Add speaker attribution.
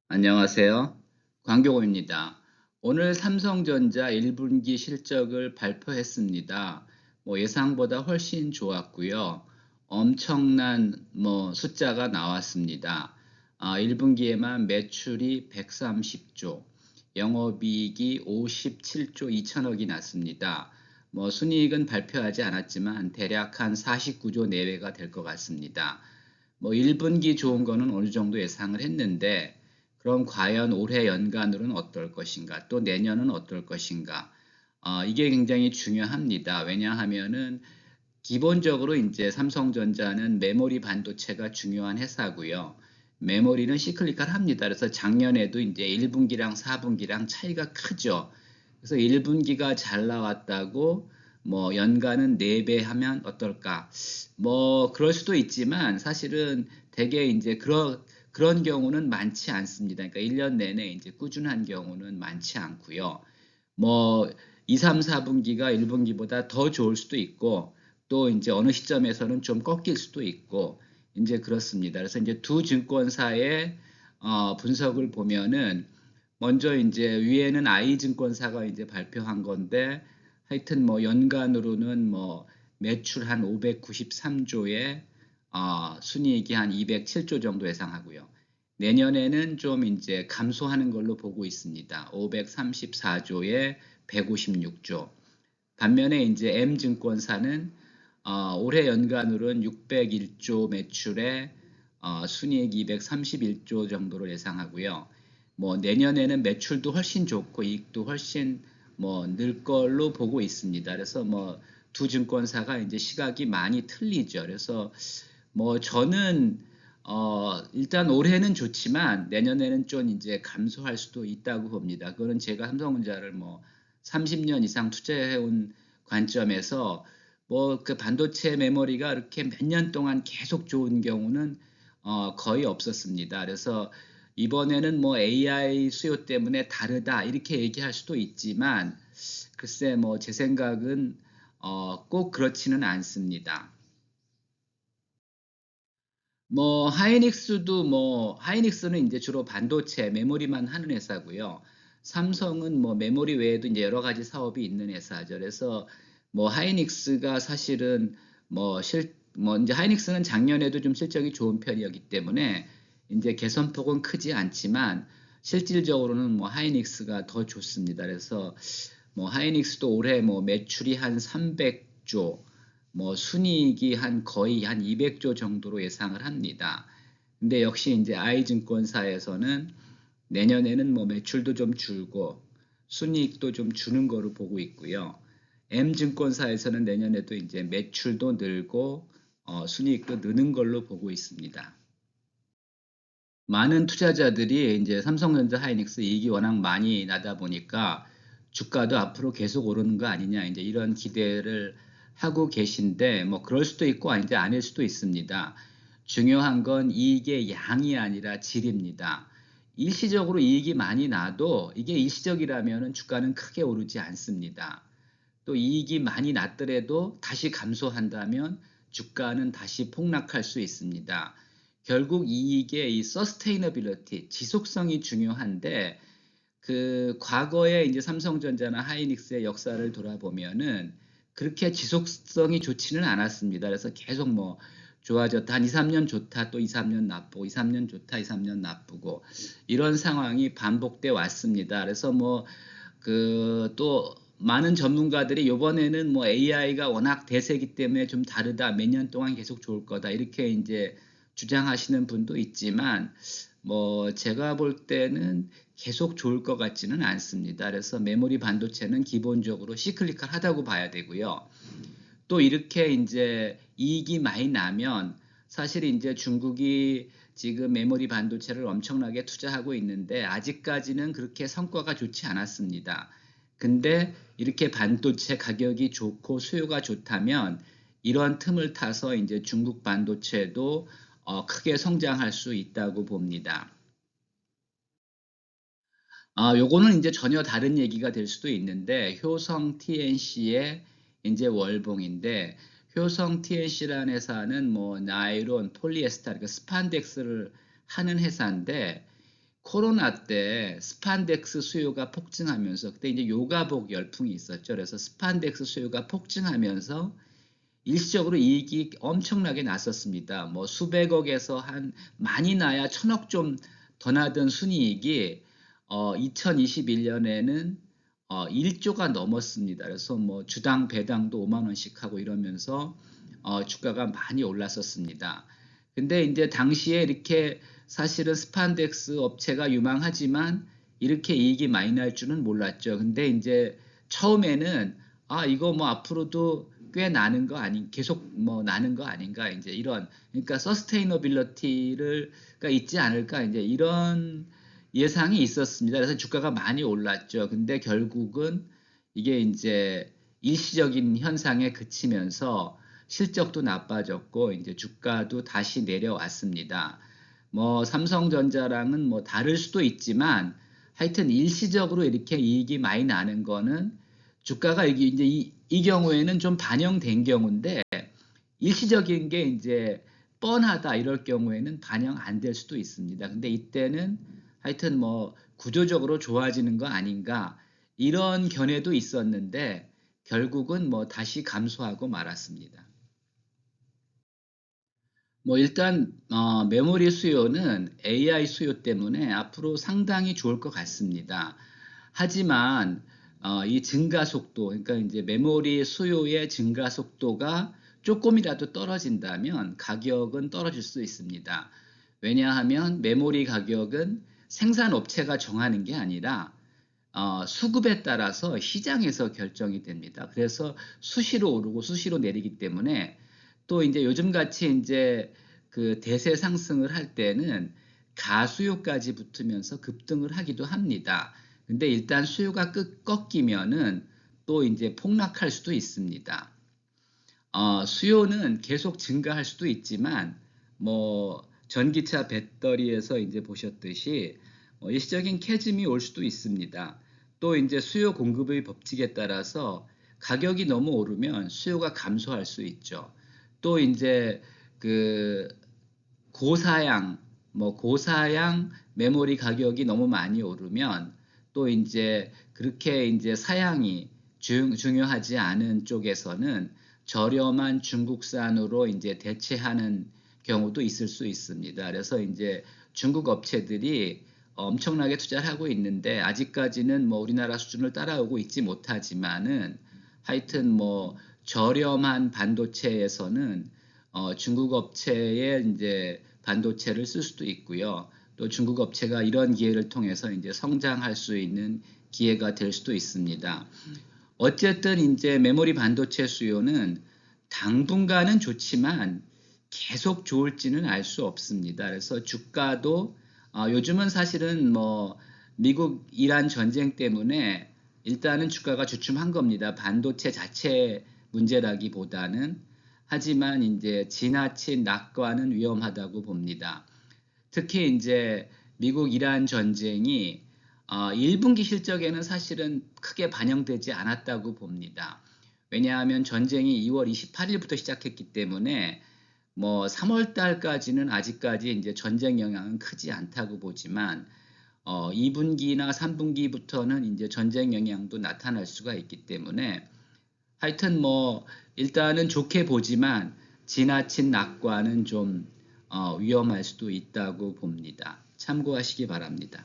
Speaker 1: 안녕하세요. 광교고입니다. 오늘 삼성전자 1분기 실적을 발표했습니다. 예상보다 훨씬 좋았고요. 엄청난 숫자가 나왔습니다. 1분기에만 매출이 130조, 영업이익이 57조 2천억이 났습니다. 순이익은 발표하지 않았지만 대략 한 49조 내외가 될 것 같습니다. 1분기 좋은 거는 어느 정도 예상을 했는데 그럼 과연 올해 연간으로는 어떨 것인가? 또 내년은 어떨 것인가? 이게 굉장히 중요합니다. 왜냐하면은 기본적으로 이제 삼성전자는 메모리 반도체가 중요한 회사고요. 메모리는 시클리컬합니다. 그래서 작년에도 이제 1분기랑 4분기랑 차이가 크죠. 그래서 1분기가 잘 나왔다고 연간은 4배 하면 어떨까? 그럴 수도 있지만 사실은 되게 이제 그런 경우는 많지 않습니다. 그러니까 1년 내내 이제 꾸준한 경우는 많지 않고요. 뭐 2, 3, 4분기가 1분기보다 더 좋을 수도 있고 또 이제 어느 시점에서는 좀 꺾일 수도 있고 이제 그렇습니다. 그래서 이제 두 증권사의 분석을 보면은 먼저 이제 위에는 I증권사가 이제 발표한 건데 하여튼 연간으로는 매출 한 593조에 순이익이 한 207조 정도 예상하고요. 내년에는 좀 이제 감소하는 걸로 보고 있습니다. 534조에 156조. 반면에 이제 M증권사는 올해 연간으로는 601조 매출에 순이익 231조 정도로 예상하고요. 내년에는 매출도 훨씬 좋고 이익도 훨씬 늘 걸로 보고 있습니다. 그래서 두 증권사가 이제 시각이 많이 틀리죠. 그래서 저는 일단 올해는 좋지만 내년에는 좀 이제 감소할 수도 있다고 봅니다. 그거는 제가 삼성전자를 30년 이상 투자해온 관점에서 그 반도체 메모리가 이렇게 몇 년 동안 계속 좋은 경우는 거의 없었습니다. 그래서 이번에는 AI 수요 때문에 다르다 이렇게 얘기할 수도 있지만 글쎄 제 생각은 꼭 그렇지는 않습니다. 하이닉스도 하이닉스는 이제 주로 반도체 메모리만 하는 회사고요. 삼성은 메모리 외에도 이제 여러 가지 사업이 있는 회사죠. 그래서 하이닉스가 사실은 이제 하이닉스는 작년에도 좀 실적이 좋은 편이었기 때문에 이제 개선폭은 크지 않지만 실질적으로는 하이닉스가 더 좋습니다. 그래서 하이닉스도 올해 매출이 한 300조, 순이익이 거의 한 200조 정도로 예상을 합니다. 근데 역시 이제 I증권사에서는 내년에는 매출도 좀 줄고 순이익도 좀 주는 거로 보고 있고요. M증권사에서는 내년에도 이제 매출도 늘고 순이익도 느는 걸로 보고 있습니다. 많은 투자자들이 이제 삼성전자 하이닉스 이익이 워낙 많이 나다 보니까 주가도 앞으로 계속 오르는 거 아니냐 이제 이런 기대를 하고 계신데 그럴 수도 있고 아닌데 아닐 수도 있습니다. 중요한 건 이익의 양이 아니라 질입니다. 일시적으로 이익이 많이 나도 이게 일시적이라면 주가는 크게 오르지 않습니다. 또 이익이 많이 났더라도 다시 감소한다면 주가는 다시 폭락할 수 있습니다. 결국 이익의 이 서스테이너빌리티, 지속성이 중요한데 그 과거에 이제 삼성전자나 하이닉스의 역사를 돌아보면은 그렇게 지속성이 좋지는 않았습니다. 그래서 계속 좋아졌다. 한 2, 3년 좋다. 또 2, 3년 나쁘고 2, 3년 좋다. 2, 3년 나쁘고 이런 상황이 반복돼 왔습니다. 그래서 또 많은 전문가들이 이번에는 AI가 워낙 대세기 때문에 좀 다르다. 몇 년 동안 계속 좋을 거다. 이렇게 이제 주장하시는 분도 있지만 제가 볼 때는 계속 좋을 것 같지는 않습니다. 그래서 메모리 반도체는 기본적으로 시클리컬하다고 봐야 되고요. 또 이렇게 이제 이익이 많이 나면 사실 이제 중국이 지금 메모리 반도체를 엄청나게 투자하고 있는데 아직까지는 그렇게 성과가 좋지 않았습니다. 근데 이렇게 반도체 가격이 좋고 수요가 좋다면 이런 틈을 타서 이제 중국 반도체도 크게 성장할 수 있다고 봅니다. 요거는 이제 전혀 다른 얘기가 될 수도 있는데 효성 TNC의 이제 월봉인데 효성 TNC라는 회사는 나일론, 폴리에스터, 그러니까 스판덱스를 하는 회사인데 코로나 때 스판덱스 수요가 폭증하면서 그때 이제 요가복 열풍이 있었죠. 그래서 스판덱스 수요가 폭증하면서 일시적으로 이익이 엄청나게 났었습니다. 뭐 수백억에서 한 많이 나야 천억 좀 더 나던 순이익이 2021년에는 1조가 넘었습니다. 그래서 뭐 주당 배당도 5만 원씩 하고 이러면서 주가가 많이 올랐었습니다. 근데 이제 당시에 이렇게 사실은 스판덱스 업체가 유망하지만 이렇게 이익이 많이 날 줄은 몰랐죠. 근데 이제 처음에는 이거 뭐 앞으로도 꽤 나는 거 아닌 계속 뭐 나는 거 아닌가 이제 이런 그러니까 서스테이너빌리티가 있지 않을까 이제 이런 예상이 있었습니다. 그래서 주가가 많이 올랐죠. 근데 결국은 이게 이제 일시적인 현상에 그치면서 실적도 나빠졌고 이제 주가도 다시 내려왔습니다. 뭐 삼성전자랑은 뭐 다를 수도 있지만 하여튼 일시적으로 이렇게 이익이 많이 나는 거는 주가가 이게 이제 이 경우에는 좀 반영된 경우인데 일시적인 게 이제 뻔하다 이럴 경우에는 반영 안 될 수도 있습니다. 근데 이때는 하여튼 뭐 구조적으로 좋아지는 거 아닌가 이런 견해도 있었는데 결국은 뭐 다시 감소하고 말았습니다. 뭐 일단 메모리 수요는 AI 수요 때문에 앞으로 상당히 좋을 것 같습니다. 하지만 이 증가 속도, 그러니까 이제 메모리 수요의 증가 속도가 조금이라도 떨어진다면 가격은 떨어질 수 있습니다. 왜냐하면 메모리 가격은 생산업체가 정하는 게 아니라 수급에 따라서 시장에서 결정이 됩니다. 그래서 수시로 오르고 수시로 내리기 때문에 또 이제 요즘같이 이제 그 대세 상승을 할 때는 가수요까지 붙으면서 급등을 하기도 합니다. 근데 일단 수요가 꺾이면은 또 이제 폭락할 수도 있습니다. 수요는 계속 증가할 수도 있지만 뭐 전기차 배터리에서 이제 보셨듯이 일시적인 캐즘이 올 수도 있습니다. 또 이제 수요 공급의 법칙에 따라서 가격이 너무 오르면 수요가 감소할 수 있죠. 또 이제 그 고사양 고사양 메모리 가격이 너무 많이 오르면 또 이제 그렇게 이제 사양이 중요하지 않은 쪽에서는 저렴한 중국산으로 이제 대체하는 경우도 있을 수 있습니다. 그래서 이제 중국 업체들이 엄청나게 투자를 하고 있는데 아직까지는 뭐 우리나라 수준을 따라오고 있지 못하지만은 하여튼 뭐 저렴한 반도체에서는 중국 업체의 이제 반도체를 쓸 수도 있고요. 또 중국 업체가 이런 기회를 통해서 이제 성장할 수 있는 기회가 될 수도 있습니다. 어쨌든 이제 메모리 반도체 수요는 당분간은 좋지만 계속 좋을지는 알 수 없습니다. 그래서 주가도 요즘은 사실은 뭐 미국 이란 전쟁 때문에 일단은 주가가 주춤한 겁니다. 반도체 자체 문제라기보다는 하지만 이제 지나친 낙관은 위험하다고 봅니다. 특히 이제 미국 이란 전쟁이 1분기 실적에는 사실은 크게 반영되지 않았다고 봅니다. 왜냐하면 전쟁이 2월 28일부터 시작했기 때문에 뭐 3월 달까지는 아직까지 이제 전쟁 영향은 크지 않다고 보지만 2분기나 3분기부터는 이제 전쟁 영향도 나타날 수가 있기 때문에 하여튼 뭐 일단은 좋게 보지만 지나친 낙관은 좀 위험할 수도 있다고 봅니다. 참고하시기 바랍니다.